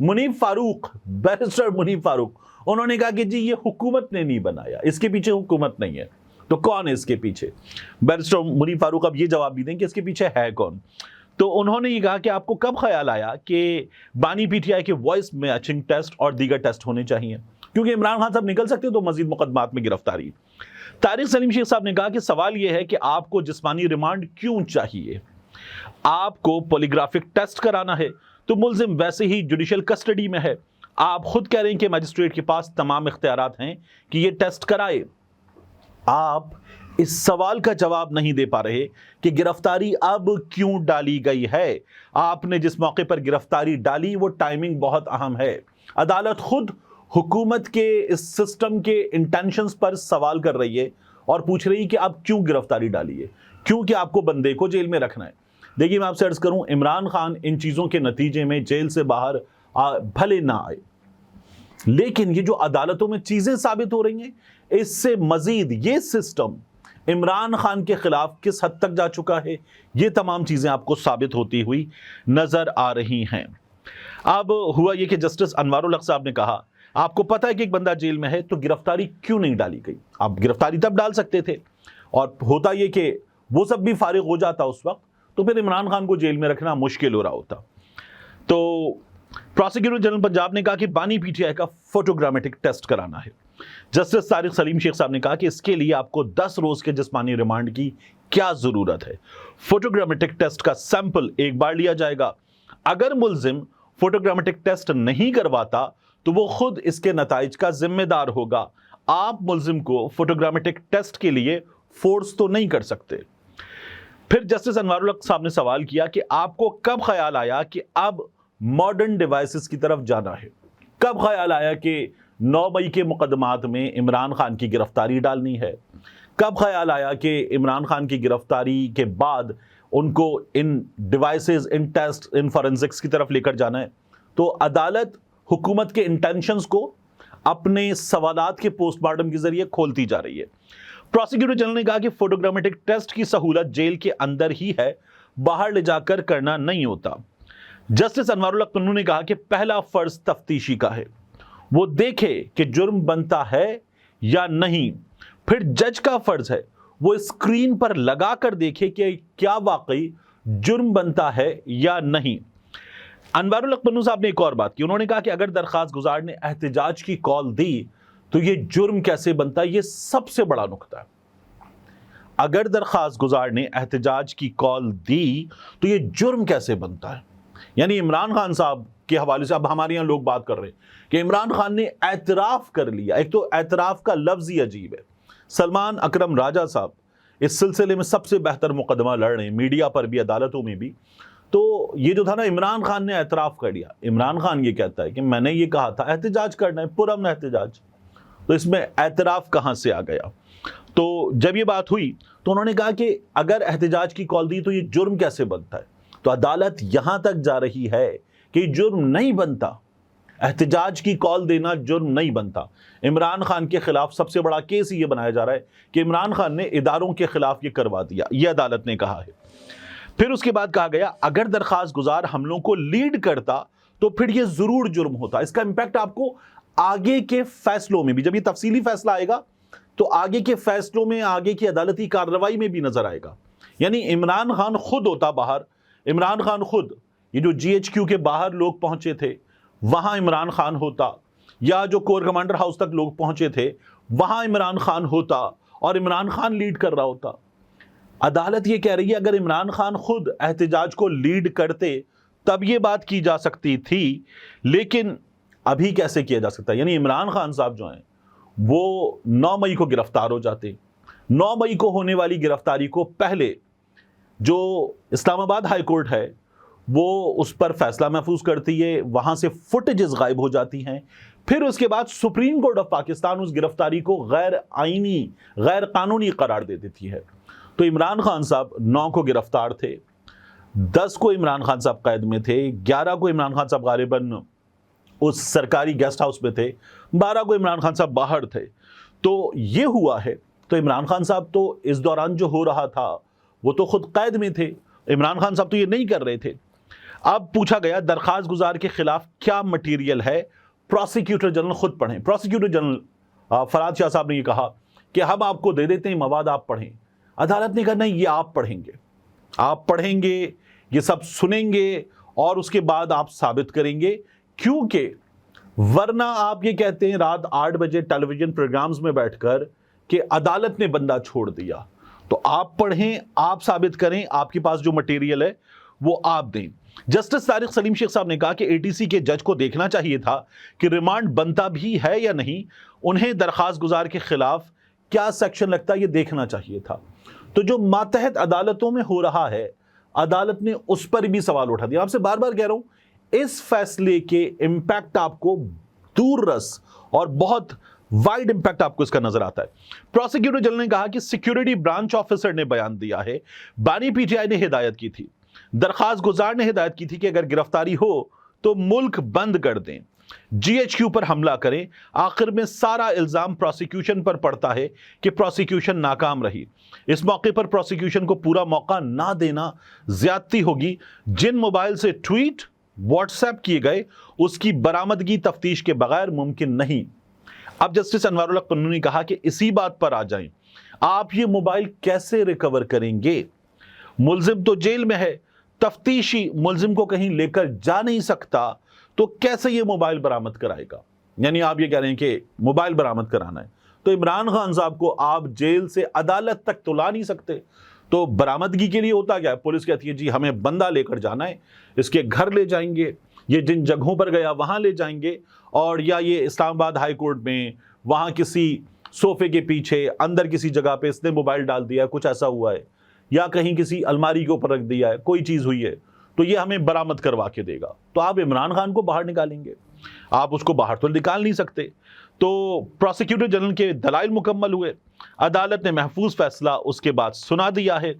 منیب فاروق، barrister منیب فاروق، انہوں نے کہا کہ جی یہ حکومت نے نہیں بنایا، اس کے پیچھے حکومت نہیں ہے، تو کون ہے اس کے پیچھے؟ بیرسٹر منیب فاروق اب یہ جواب بھی دیں کہ اس کے پیچھے ہے کون؟ تو انہوں نے یہ کہا کہ آپ کو کب خیال آیا کہ بانی پی ٹی آئی کے وائس میچنگ ٹیسٹ اور دیگر ٹیسٹ ہونے چاہیے، کیونکہ عمران خان صاحب نکل سکتے تو مزید مقدمات میں گرفتاری۔ طارق سلیم شیخ صاحب نے کہا کہ سوال یہ ہے کہ آپ کو جسمانی ریمانڈ کیوں چاہیے؟ آپ کو پولیگرافک ٹیسٹ کرانا ہے تو ملزم ویسے ہی جوڈیشل کسٹڈی میں ہے، آپ خود کہہ رہے ہیں کہ میجسٹریٹ کے پاس تمام اختیارات ہیں کہ یہ ٹیسٹ کرائے۔ آپ اس سوال کا جواب نہیں دے پا رہے کہ گرفتاری اب کیوں ڈالی گئی ہے۔ آپ نے جس موقع پر گرفتاری ڈالی وہ ٹائمنگ بہت اہم ہے۔ عدالت خود حکومت کے اس سسٹم کے انٹینشنز پر سوال کر رہی ہے اور پوچھ رہی ہے کہ اب کیوں گرفتاری ڈالی ہے، کیوں کہ آپ کو بندے کو جیل میں رکھنا ہے۔ دیکھیے میں آپ سے عرض کروں، عمران خان ان چیزوں کے نتیجے میں جیل سے باہر بھلے نہ آئے، لیکن یہ جو عدالتوں میں چیزیں ثابت ہو رہی ہیں، اس سے مزید یہ سسٹم عمران خان کے خلاف کس حد تک جا چکا ہے، یہ تمام چیزیں آپ کو ثابت ہوتی ہوئی نظر آ رہی ہیں۔ اب ہوا یہ کہ جسٹس انوار الحق صاحب نے کہا آپ کو پتا ہے کہ ایک بندہ جیل میں ہے تو گرفتاری کیوں نہیں ڈالی گئی؟ آپ گرفتاری تب ڈال سکتے تھے، اور ہوتا یہ کہ وہ سب بھی فارغ ہو جاتا اس وقت، تو پھر عمران خان کو جیل میں رکھنا مشکل ہو رہا ہوتا۔ تو پروسیکیوٹر جنرل پنجاب نے کہا کہ بانی پی ٹی آئی کا فوٹوگرامیٹک ٹیسٹ کرانا ہے۔ جسٹس طارق سلیم شیخ صاحب نے کہا کہ اس کے لیے آپ کو 10 روز کے جسمانی ریمانڈ کی کیا ضرورت ہے؟ فوٹوگرامیٹک ٹیسٹ کا سیمپل ایک بار لیا جائے گا، اگر ملزم فوٹوگرامیٹک ٹیسٹ نہیں کرواتا تو وہ خود اس کے نتائج کا ذمہ دار ہوگا۔ آپ ملزم کو فوٹوگرامیٹک ٹیسٹ کے لیے فورس تو نہیں کر سکتے۔ پھر جسٹس انوار الحق صاحب نے سوال کیا کہ آپ کو کب خیال آیا کہ اب ماڈرن ڈیوائسز کی طرف جانا ہے؟ کب خیال آیا کہ 9 مئی کے مقدمات میں عمران خان کی گرفتاری ڈالنی ہے؟ کب خیال آیا کہ عمران خان کی گرفتاری کے بعد ان کو ان ڈیوائسز، ان ٹیسٹ، ان فورنزکس کی طرف لے کر جانا ہے؟ تو عدالت حکومت کے انٹینشنز کو اپنے سوالات کے پوسٹ مارٹم کے ذریعے کھولتی جا رہی ہے۔ پروسیکیوٹر جنرل نے کہا کہ فوٹوگرامیٹک ٹیسٹ کی سہولت جیل کے اندر ہی ہے، باہر لے جا کر کرنا نہیں ہوتا۔ جسٹس انوار الحق پنو نے کہا کہ پہلا فرض تفتیشی کا ہے، وہ دیکھے کہ جرم بنتا ہے یا نہیں۔ پھر جج کا فرض ہے وہ اسکرین پر لگا کر دیکھے کہ کیا واقعی جرم بنتا ہے یا نہیں۔ انوار الحق پنو صاحب نے ایک اور بات کی، انہوں نے کہا کہ اگر درخواست گزار نے احتجاج کی کال دی تو یہ جرم کیسے بنتا ہے؟ یہ سب سے بڑا نقطہ ہے۔ اگر درخواست گزار نے احتجاج کی کال دی تو یہ جرم کیسے بنتا ہے؟ یعنی عمران خان صاحب کے حوالے سے اب ہمارے یہاں لوگ بات کر رہے ہیں کہ عمران خان نے اعتراف کر لیا۔ ایک تو اعتراف کا لفظ ہی عجیب ہے۔ سلمان اکرم راجہ صاحب اس سلسلے میں سب سے بہتر مقدمہ لڑ رہے ہیں، میڈیا پر بھی، عدالتوں میں بھی۔ تو یہ جو تھا نا، عمران خان نے اعتراف کر لیا۔ عمران خان یہ کہتا ہے کہ میں نے یہ کہا تھا احتجاج کرنا ہے، پرامن احتجاج، تو اس میں اعتراف کہاں سے آ گیا؟ تو جب یہ بات ہوئی تو انہوں نے کہا کہ اگر احتجاج کی کال دی تو یہ جرم کیسے بنتا ہے؟ تو عدالت یہاں تک جا رہی ہے کہ جرم نہیں بنتا، احتجاج کی کال دینا جرم نہیں بنتا۔ عمران خان کے خلاف سب سے بڑا کیس یہ بنایا جا رہا ہے کہ عمران خان نے اداروں کے خلاف یہ کروا دیا، یہ عدالت نے کہا ہے۔ پھر اس کے بعد کہا گیا اگر درخواست گزار حملوں کو لیڈ کرتا تو پھر یہ ضرور جرم ہوتا۔ اس کا امپیکٹ آپ کو آگے کے فیصلوں میں بھی، جب یہ تفصیلی فیصلہ آئے گا تو آگے کے فیصلوں میں، آگے کی عدالتی کارروائی میں بھی نظر آئے گا۔ یعنی عمران خان خود ہوتا باہر، عمران خان خود، یہ جو جی ایچ کیو کے باہر لوگ پہنچے تھے وہاں عمران خان ہوتا، یا جو کور کمانڈر ہاؤس تک لوگ پہنچے تھے وہاں عمران خان ہوتا اور عمران خان لیڈ کر رہا ہوتا۔ عدالت یہ کہہ رہی ہے اگر عمران خان خود احتجاج کو لیڈ کرتے تب یہ بات کی جا سکتی تھی، لیکن ابھی کیسے کیا جا سکتا ہے؟ یعنی عمران خان صاحب جو ہیں وہ 9 مئی کو گرفتار ہو جاتے، 9 مئی کو ہونے والی گرفتاری کو پہلے جو اسلام آباد ہائی کورٹ ہے وہ اس پر فیصلہ محفوظ کرتی ہے، وہاں سے فوٹیجز غائب ہو جاتی ہیں، پھر اس کے بعد سپریم کورٹ آف پاکستان اس گرفتاری کو غیر آئینی، غیر قانونی قرار دے دیتی ہے۔ تو عمران خان صاحب 9 کو گرفتار تھے، 10 کو عمران خان صاحب قید میں تھے، 11 کو عمران خان صاحب غالباً اس سرکاری گیسٹ ہاؤس میں تھے، 12 کو عمران خان صاحب باہر تھے۔ تو یہ ہوا ہے۔ تو عمران خان صاحب تو اس دوران جو ہو رہا تھا وہ تو خود قید میں تھے، عمران خان صاحب تو یہ نہیں کر رہے تھے۔ اب پوچھا گیا درخواست گزار کے خلاف کیا مٹیریل ہے، پروسیکیوٹر جنرل خود پڑھیں۔ پروسیکیوٹر جنرل فراد شاہ صاحب نے یہ کہا کہ ہم آپ کو دے دیتے ہیں مواد، آپ پڑھیں۔ عدالت نے کہا نہیں، یہ آپ پڑھیں گے، آپ پڑھیں گے، یہ سب سنیں گے اور اس کے بعد آپ ثابت کریں گے، کیونکہ ورنہ آپ یہ کہتے ہیں رات 8 بجے ٹیلی ویژن پروگرامز میں بیٹھ کر کہ عدالت نے بندہ چھوڑ دیا۔ تو آپ پڑھیں، آپ ثابت کریں، آپ کے پاس جو مٹیریل ہے وہ آپ دیں۔ جسٹس طارق سلیم شیخ صاحب نے کہا کہ اے ٹی سی کے جج کو دیکھنا چاہیے تھا کہ ریمانڈ بنتا بھی ہے یا نہیں، انہیں درخواست گزار کے خلاف کیا سیکشن لگتا ہے یہ دیکھنا چاہیے تھا۔ تو جو ماتحت عدالتوں میں ہو رہا ہے، عدالت نے اس پر بھی سوال اٹھا دیا۔ آپ سے بار بار کہہ رہا ہوں، اس فیصلے کے امپیکٹ آپ کو دور رس اور بہت وائڈ امپیکٹ آپ کو اس کا نظر آتا ہے۔ پروسیکیوٹر جنرل نے کہا کہ سیکیورٹی برانچ آفیسر نے بیان دیا ہے، بانی پی ٹی آئی نے ہدایت کی تھی، درخواست گزار نے ہدایت کی تھی کہ اگر گرفتاری ہو تو ملک بند کر دیں، جی ایچ کیو پر حملہ کریں۔ آخر میں سارا الزام پروسیکیوشن پر پڑتا ہے کہ پروسیکیوشن ناکام رہی۔ اس موقع پر پروسیکیوشن کو پورا موقع نہ دینا زیادتی ہوگی۔ جن موبائل سے ٹویٹ واٹس ایپ کیے گئے اس کی برآمدگی تفتیش کے بغیر ممکن نہیں۔ اب جسٹس انوار الحق پنو نے کہا کہ اسی بات پر آ جائیں، آپ یہ موبائل کیسے ریکور کریں گے؟ ملزم تو جیل میں ہے، تفتیشی ملزم کو کہیں لے کر جا نہیں سکتا، تو کیسے یہ موبائل برآمد کرائے گا؟ یعنی آپ یہ کہہ رہے ہیں کہ موبائل برآمد کرانا ہے تو عمران خان صاحب کو آپ جیل سے عدالت تک تو لا نہیں سکتے، تو برآمدگی کے لیے ہوتا کیا ہے؟ پولیس کہتی ہے جی ہمیں بندہ لے کر جانا ہے، اس کے گھر لے جائیں گے، یہ جن جگہوں پر گیا وہاں لے جائیں گے، اور یا یہ اسلام آباد ہائی کورٹ میں وہاں کسی صوفے کے پیچھے اندر کسی جگہ پہ اس نے موبائل ڈال دیا ہے، کچھ ایسا ہوا ہے، یا کہیں کسی الماری کے اوپر رکھ دیا ہے، کوئی چیز ہوئی ہے، تو یہ ہمیں برآمد کروا کے دے گا۔ تو آپ عمران خان کو باہر نکالیں گے؟ آپ اس کو باہر تو نکال نہیں سکتے۔ تو پروسیکیوٹر جنرل کے دلائل مکمل ہوئے، عدالت نے محفوظ فیصلہ اس کے بعد سنا دیا ہے۔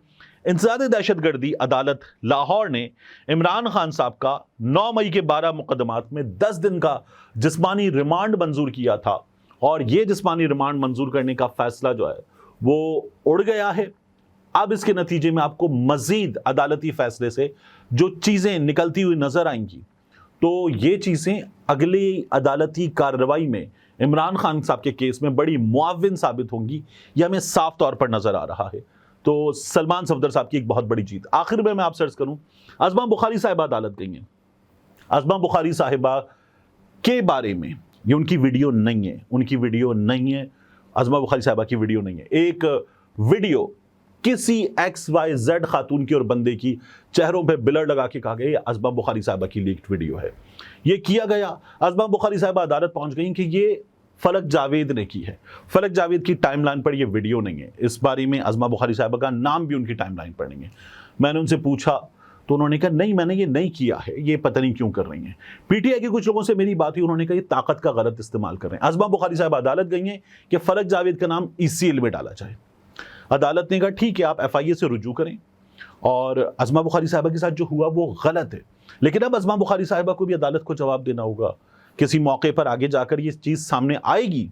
انسداد دہشت گردی عدالت لاہور نے عمران خان صاحب کا 9 مئی کے 12 مقدمات میں 10 دن کا جسمانی ریمانڈ منظور کیا تھا، اور یہ جسمانی ریمانڈ منظور کرنے کا فیصلہ جو ہے وہ اڑ گیا ہے۔ اب اس کے نتیجے میں آپ کو مزید عدالتی فیصلے سے جو چیزیں نکلتی ہوئی نظر آئیں گی، تو یہ چیزیں اگلی عدالتی کارروائی میں عمران خان صاحب کے کیس میں بڑی معاون ثابت ہوں گی، یہ ہمیں صاف طور پر نظر آ رہا ہے۔ تو سلمان صفدر صاحب کی ایک بہت بڑی جیت۔ آخر میں آپ سے عرض کروں، عظمہ بخاری صاحبہ عدالت گئی ہیں۔ عظمہ بخاری صاحبہ کے بارے میں یہ ان کی ویڈیو نہیں ہے، ان کی ویڈیو نہیں ہے، عظمہ بخاری صاحبہ کی ویڈیو نہیں ہے۔ ایک ویڈیو کسی ایکس وائی زیڈ خاتون کی اور بندے کی چہروں پہ بلر لگا کے کہا گیا یہ عظمہ بخاری صاحبہ کی لیکڈ ویڈیو ہے، یہ کیا گیا۔ عظمہ بخاری صاحبہ عدالت پہنچ گئی کہ یہ فلک جاوید نے کی ہے۔ فلک جاوید کی ٹائم لائن پر یہ ویڈیو نہیں ہے، اس بارے میں عظمہ بخاری صاحبہ کا نام بھی ان کی ٹائم لائن پر نہیں ہے۔ میں نے ان سے پوچھا تو انہوں نے کہا نہیں، میں نے یہ نہیں کیا ہے، یہ پتہ نہیں کیوں کر رہی ہیں۔ پی ٹی آئی کے کچھ لوگوں سے میری بات ہوئی، انہوں نے کہا یہ طاقت کا غلط استعمال کر رہے ہیں۔ عظمہ بخاری صاحبہ عدالت گئی ہیں کہ فلک جاوید کا نام ECL میں ڈالا جائے۔ عدالت نے کہا ٹھیک ہے، آپ FIA سے رجوع کریں، اور عظمہ بخاری صاحبہ کے ساتھ جو ہوا وہ غلط ہے، لیکن اب عظمہ بخاری صاحبہ کو بھی عدالت کو جواب دینا ہوگا۔ کسی موقع پر آگے جا کر یہ چیز سامنے آئے گی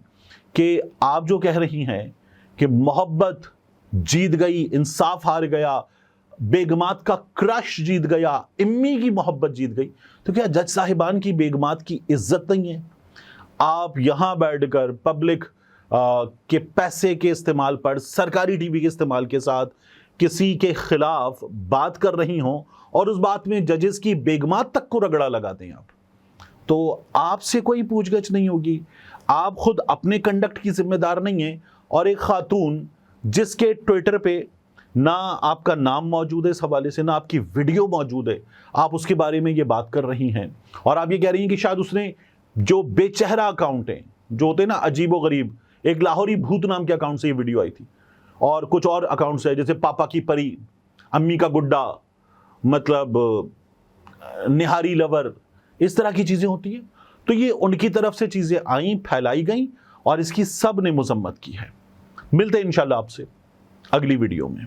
کہ آپ جو کہہ رہی ہیں کہ محبت جیت گئی، انصاف ہار گیا، بیگمات کا کرش جیت گیا، امی کی محبت جیت گئی، تو کیا جج صاحبان کی بیگمات کی عزت نہیں ہے؟ آپ یہاں بیٹھ کر پبلک کے پیسے کے استعمال پر، سرکاری ٹی وی کے استعمال کے ساتھ کسی کے خلاف بات کر رہی ہوں، اور اس بات میں ججز کی بیگمات تک کو رگڑا لگا دیں آپ، تو آپ سے کوئی پوچھ گچھ نہیں ہوگی۔ آپ خود اپنے کنڈکٹ کی ذمہ دار نہیں ہیں، اور ایک خاتون جس کے ٹویٹر پہ نہ آپ کا نام موجود ہے اس حوالے سے، نہ آپ کی ویڈیو موجود ہے، آپ اس کے بارے میں یہ بات کر رہی ہیں، اور آپ یہ کہہ رہی ہیں کہ شاید اس نے جو بے چہرہ اکاؤنٹ ہیں، جو ہوتے ہیں نا عجیب و غریب، ایک لاہوری بھوت نام کے اکاؤنٹ سے یہ ویڈیو آئی تھی، اور کچھ اور اکاؤنٹس ہیں جیسے پاپا کی پری، امی کا گڈا، مطلب نہاری لور، اس طرح کی چیزیں ہوتی ہیں۔ تو یہ ان کی طرف سے چیزیں آئیں، پھیلائی گئیں، اور اس کی سب نے مذمت کی ہے۔ ملتے ہیں انشاءاللہ آپ سے اگلی ویڈیو میں۔